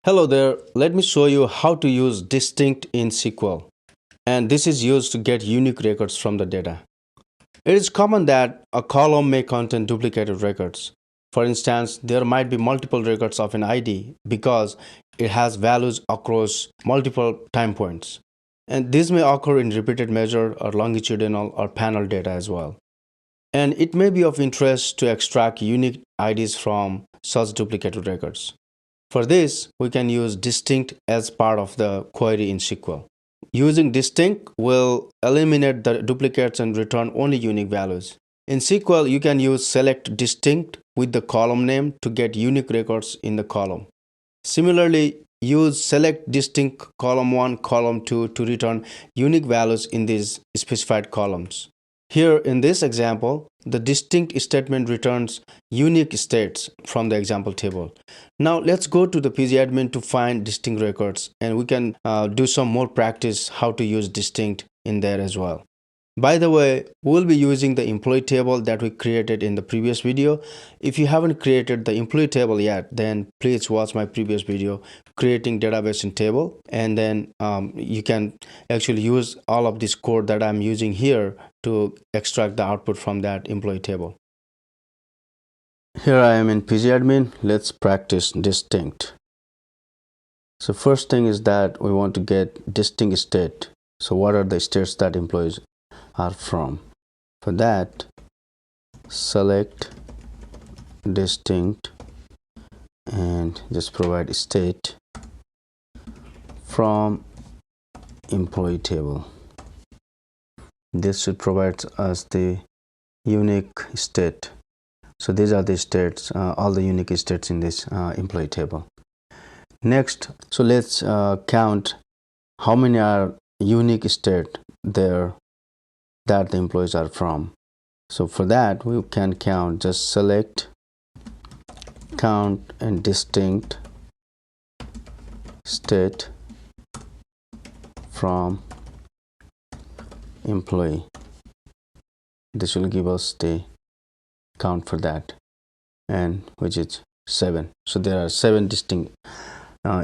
Hello there, let me show you how to use distinct in SQL. And this is used to get unique records from the data. It is common that a column may contain duplicated records. For instance, there might be multiple records of an ID because it has values across multiple time points. And this may occur in repeated measure or longitudinal or panel data as well. And it may be of interest to extract unique IDs from such duplicated records. For this, we can use distinct as part of the query in SQL. Using distinct will eliminate the duplicates and return only unique values. In SQL, you can use select distinct with the column name to get unique records in the column. Similarly, use select distinct column 1, column 2 to return unique values in these specified columns. Here in this example, the distinct statement returns unique states from the example table. Now let's go to the pgadmin to find distinct records, and we can do some more practice how to use distinct in there as well. By the way, we'll be using the employee table that we created in the previous video. If you haven't created the employee table yet, then please watch my previous video, creating database in table, and then you can actually use all of this code that I'm using here to extract the output from that employee table. Here I am in pgadmin. Let's practice distinct. So first thing is that we want to get distinct state. So what are the states that employees are from? For that, select distinct and just provide state from employee table. This should provide us the unique state. So these are the states, all the unique states in this employee table. Next, so let's count how many are unique state there that the employees are from. So for that, we can count, just select count and distinct state from employee. This will give us the count for that, and which is 7. So there are 7 distinct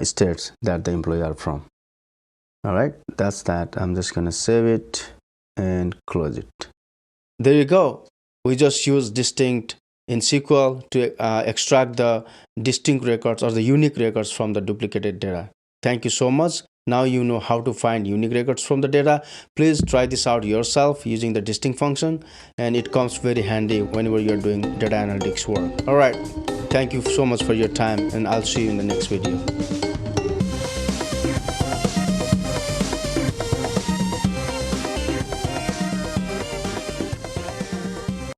states that the employee are from. All right, that's that. I'm just gonna save it and close it. There you go. We just use distinct in SQL to extract the distinct records or the unique records from the duplicated data. Thank you so much. Now you know how to find unique records from the data. Please try this out yourself using the distinct function, and it comes very handy whenever you're doing data analytics work. All right, thank you so much for your time, and I'll see you in the next video.